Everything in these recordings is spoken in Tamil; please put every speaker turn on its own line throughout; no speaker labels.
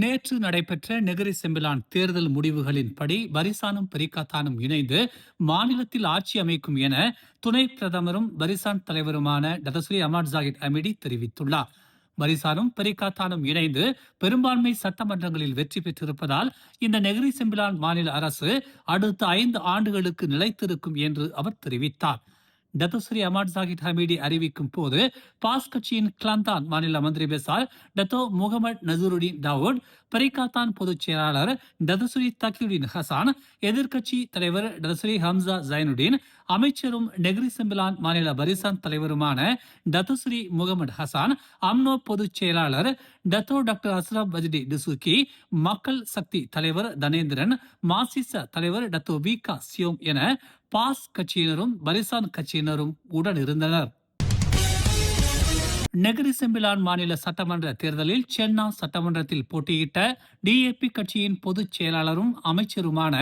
நேற்று நடைபெற்ற நெகிரி செம்பிலான் தேர்தல் முடிவுகளின்படி பரிசானும் பெரிக்காத்தானும் இணைந்து மாநிலத்தில் ஆட்சி அமைக்கும் என துணை பிரதமரும் பரிசான் தலைவருமான டதஸ்ரீ அமாட் ஜாகித் அமிடி தெரிவித்துள்ளார். பரிசானும் பெரிக்காத்தானும் இணைந்து பெரும்பான்மை சட்டமன்றங்களில் வெற்றி பெற்றிருப்பதால் இந்த நெகிரி செம்பிலான் மாநில அரசு அடுத்த 5 ஆண்டுகளுக்கு நிலைத்திருக்கும் என்று அவர் தெரிவித்தார். டத்தோஸ்ரீ அமாட் ஜாகித் ஹமீடி அறிவிக்கும் போது பாஸ் கட்சியின் கிளாந்தான் மாநில மந்திரி பெசால் டத்தோ முகமது நசருடின் தாவூட், பரிகாத்தான் பொதுச் செயலாளர் டத்தோஸ்ரீ தக்கியுடின் ஹசான், எதிர்க்கட்சி தலைவர் டத்தோஸ்ரீ ஹம்சா ஜைனுடீன், அமைச்சரும் நெகிரி செம்பிலான் மாநில பரிசான் தலைவருமான டத்தோஸ்ரீ முகமது ஹசான், அம்னோ பொதுச் செயலாளர் டத்தோ டாக்டர் அஸ்ரப் வஜ்டி டிசுகி, மக்கள் சக்தி தலைவர் தனேந்திரன், மாசிச தலைவர் டத்தோ விகா சியோம் என பாஸ் கட்சியினரும் பரிசான் கட்சியினரும் உடன் இருந்தனர். நெகிரி செம்பிலான் மாநில சட்டமன்ற தேர்தலில் சென்னா சட்டமன்றத்தில் போட்டியிட்ட டிஏபி கட்சியின் பொதுச் செயலாளரும் அமைச்சருமான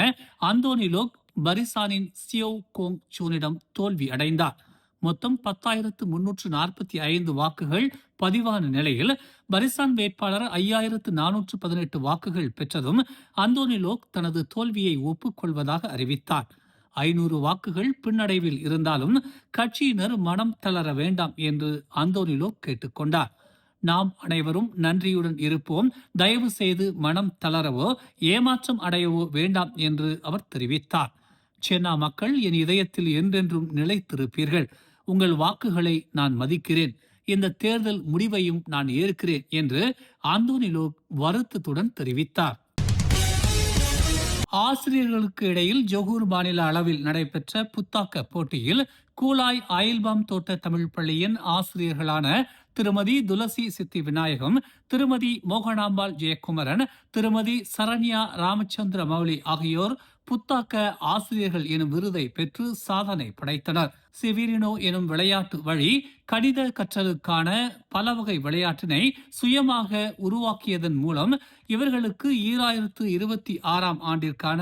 அந்தோனி லோக் பரிசானின் சியோ கோங் சூனிடம் தோல்வி அடைந்தார். மொத்தம் 10,345 வாக்குகள் பதிவான நிலையில் பரிசான் வேட்பாளர் 5,418 வாக்குகள் பெற்றதும் அந்தோனி லோக் தனது தோல்வியை ஒப்புக்கொள்வதாக அறிவித்தார். 500 வாக்குகள் பின்னடைவில் இருந்தாலும் கட்சியினர் மனம் தளர வேண்டாம் என்று அந்தோனிலோ கேட்டுக்கொண்டார். நாம் அனைவரும் நன்றியுடன் இருப்போம், தயவு செய்து மனம் தளரவோ ஏமாற்றம் அடையவோ வேண்டாம் என்று அவர் தெரிவித்தார். சென்னா மக்கள் என் இதயத்தில் என்றென்றும் நிலைத்திருப்பீர்கள். உங்கள் வாக்குகளை நான் மதிக்கிறேன். இந்த தேர்தல் முடிவையும் நான் ஏற்கிறேன் என்று அந்தோனிலோ வருத்தத்துடன் தெரிவித்தார். ஆசிரியர்களுக்கு இடையில் ஜொகூர் மாநில அளவில் நடைபெற்ற புத்தாக்க போட்டியில் கூலாய் அயில்பாம் தோட்ட தமிழ் பள்ளியின் ஆசிரியர்களான திருமதி துளசி சித்தி விநாயகம், திருமதி மோகனாம்பாள் ஜெயக்குமரன், திருமதி சரண்யா ராமச்சந்திர மௌலி ஆகியோர் புத்தாக்க ஆசிரியர்கள் எனும் விருதை பெற்று சாதனை படைத்தனர். சிவிரினோ எனும் விளையாட்டு வழி கணித கற்றலுக்கான பல வகை விளையாட்டினை சுயமாக உருவாக்கியதன் மூலம் இவர்களுக்கு 2026ஆம் ஆண்டிற்கான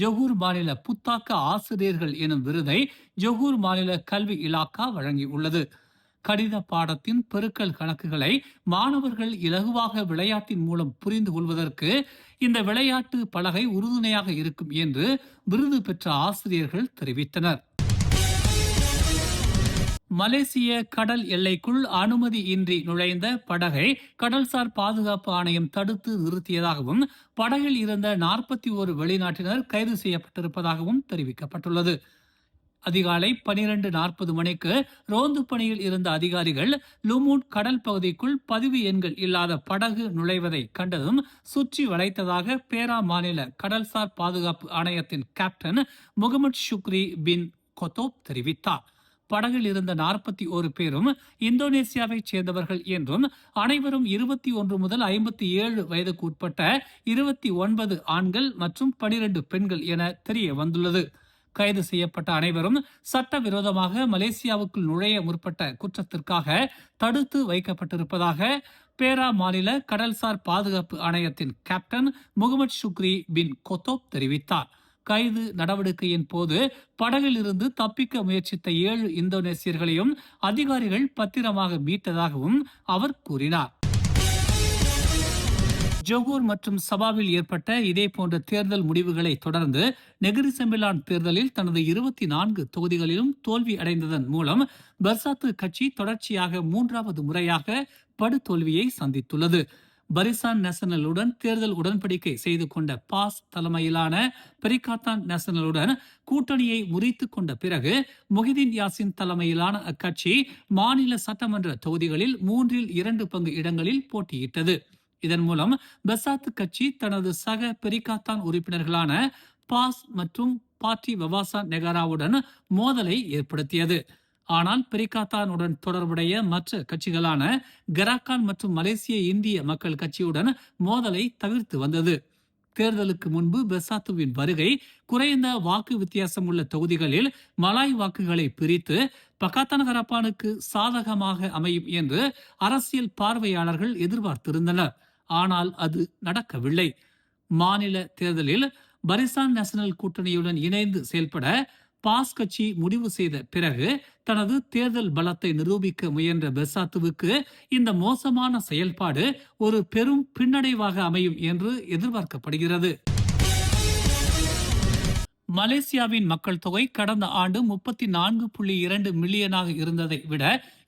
ஜொகூர் மாநில புத்தாக்க ஆசிரியர்கள் எனும் விருதை ஜொகூர் மாநில கல்வி இலாக்கா வழங்கியுள்ளது. கணித பாடத்தின் பெருக்கல் கணக்குகளை மாணவர்கள் இலகுவாக விளையாட்டின் மூலம் புரிந்து கொள்வதற்கு இந்த விளையாட்டு பலகை உறுதுணையாக இருக்கும் என்று விருது பெற்ற ஆசிரியர்கள் தெரிவித்தனர். மலேசிய கடல் எல்லைக்குள் அனுமதி இன்றி நுழைந்த படகை கடல்சார் பாதுகாப்பு ஆணையம் தடுத்து நிறுத்தியதாகவும் படகில் இருந்த 41 வெளிநாட்டினர் கைது செய்யப்பட்டிருப்பதாகவும் தெரிவிக்கப்பட்டுள்ளது. அதிகாலை 12:40 மணிக்கு ரோந்து பணியில் இருந்த அதிகாரிகள் லுமூட் கடல் பகுதிக்குள் பதிவு எண்கள் இல்லாத படகு நுழைவதை கண்டதும் சுற்றி வளைத்ததாக பேரா மாநில கடல்சார் பாதுகாப்பு ஆணையத்தின் கேப்டன் முகமது ஷுக்ரி பின் கொத்தோப் தெரிவித்தார். படகில் இருந்த 41 பேரும் இந்தோனேசியாவை சேர்ந்தவர்கள் என்றும் அனைவரும் 21 முதல் 57 வயதுக்கு உட்பட்ட 29 ஆண்கள் மற்றும் 12 பெண்கள் என தெரிய வந்துள்ளது. கைது செய்யப்பட்ட அனைவரும் சட்டவிரோதமாக மலேசியாவுக்குள் நுழைய முற்பட்ட குற்றத்திற்காக தடுத்து வைக்கப்பட்டிருப்பதாக பேரா மாநில கடல்சார் பாதுகாப்பு ஆணையத்தின் கேப்டன் முகமது ஷுக்ரி பின் கொத்தோப் தெரிவித்தார். கைது நடவடிக்கையின் போது படகில் இருந்து தப்பிக்க முயற்சித்த 7 இந்தோனேசியர்களையும் அதிகாரிகள் பத்திரமாக மீட்டதாகவும் அவர் கூறினார். ஜொகூர் மற்றும் சபாவில் ஏற்பட்ட இதே போன்ற தேர்தல் முடிவுகளை தொடர்ந்து நெகிரி செம்பிலான் தேர்தலில் தனது 24 தொகுதிகளிலும் தோல்வி அடைந்ததன் மூலம் பர்சாத்து கட்சி தொடர்ச்சியாக 3வது முறையாக படுதோல்வியை சந்தித்துள்ளது. பரிசான் நேஷனலுடன் தேர்தல் உடன்படிக்கை செய்து கொண்ட பாஸ் தலைமையிலான பெரிகாத்தான் நேஷனலுடன் கூட்டணியை முறித்து கொண்ட பிறகு முஹிதீன் யாசின் தலைமையிலான அக்கட்சி மாநில சட்டமன்ற தொகுதிகளில் 3/2 பங்கு இடங்களில் போட்டியிட்டது. இதன் மூலம் பெசாத்து கட்சி தனது சக பெரிகாத்தான் உறுப்பினர்களான பாஸ் மற்றும் பார்ட்டி வவாசா நெகாராவுடன் மோதலை ஏற்படுத்தியது. ஆனால் பெரிகாத்தானுடன் தொடர்புடைய மற்ற கட்சிகளான கராக்கான் மற்றும் மலேசிய இந்திய மக்கள் கட்சியுடன் மோதலை தவிர்த்து வந்தது. தேர்தலுக்கு முன்பு பெசாத்துவின் வருகை குறைந்த வாக்கு வித்தியாசம் உள்ள தொகுதிகளில் மலாய் வாக்குகளை பிரித்து பகாத்தான் ஹரப்பானுக்கு சாதகமாக அமையும் என்று அரசியல் பார்வையாளர்கள் எதிர்பார்த்திருந்தனர். ஆனால் அது நடக்கவில்லை. மாநில தேர்தலில் பரிசான் நேஷனல் கூட்டணியுடன் இணைந்து செயல்பட பாஸ் கட்சி முடிவு செய்த பிறகு தனது தேர்தல் பலத்தை நிரூபிக்க முயன்ற பெர்சாத்துவுக்கு இந்த மோசமான செயல்பாடு ஒரு பெரும் பின்னடைவாக அமையும் என்று எதிர்பார்க்கப்படுகிறது. மலேசியாவின் மக்கள் தொகை கடந்த ஆண்டு 34.2 மில்லியனாக இருந்ததை விட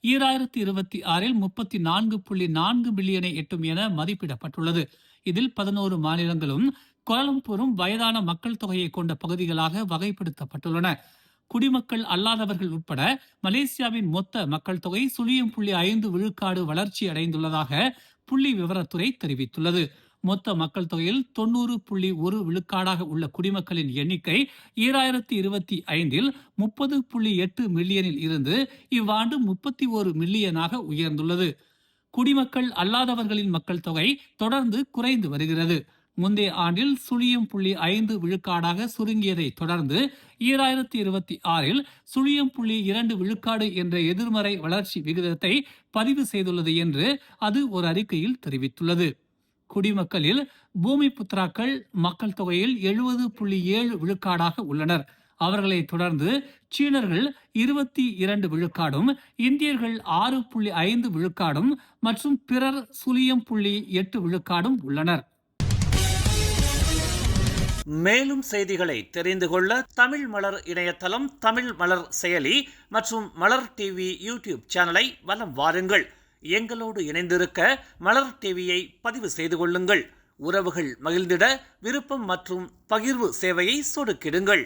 2026 34.4 மில்லியனை எட்டும் என மதிப்பிடப்பட்டுள்ளது. இதில் 11 மாநிலங்களும் கோலம்பூரும் வயதான மக்கள் தொகையை கொண்ட பகுதிகளாக வகைப்படுத்தப்பட்டுள்ளன. குடிமக்கள் அல்லாதவர்கள் உட்பட மலேசியாவின் மொத்த மக்கள் தொகை 0.5 விழுக்காடு வளர்ச்சி அடைந்துள்ளதாக புள்ளி விவரத்துறை தெரிவித்துள்ளது. மொத்த மக்கள் தொகையில் 90.1 விழுக்காடாக உள்ள குடிமக்களின் எண்ணிக்கை 2025 30.8 மில்லியனில் இருந்து இவ்வாண்டு 31 மில்லியனாக உயர்ந்துள்ளது. குடிமக்கள் அல்லாதவர்களின் மக்கள் தொகை தொடர்ந்து குறைந்து வருகிறது. முந்தைய ஆண்டில் 0.5 விழுக்காடாக சுருங்கியதை தொடர்ந்து 2026 0.2 விழுக்காடு என்ற எதிர்மறை வளர்ச்சி விகிதத்தை பதிவு செய்துள்ளது என்று அது ஒரு அறிக்கையில் தெரிவித்துள்ளது. குடிமக்களில் பூமி புத்ராக்கள் மக்கள் தொகையில் 70.7 விழுக்காடாக உள்ளனர். அவர்களை தொடர்ந்து சீனர்கள் 22 விழுக்காடும், இந்தியர்கள் 6.5 விழுக்காடும் மற்றும் பிறர் 0.8 விழுக்காடும் உள்ளனர்.
மேலும் செய்திகளை தெரிந்து கொள்ள தமிழ் மலர் இணையதளம், தமிழ் மலர் செயலி மற்றும் மலர் டிவி யூடியூப் சேனலை வலம் வாருங்கள். எங்களோடு இணைந்திருக்க மலர் டிவியை பதிவு செய்து கொள்ளுங்கள். உறவுகள் மகிழ்ந்திட விருப்பம் மற்றும் பகிர்வு சேவையை சொடுக்கிடுங்கள்.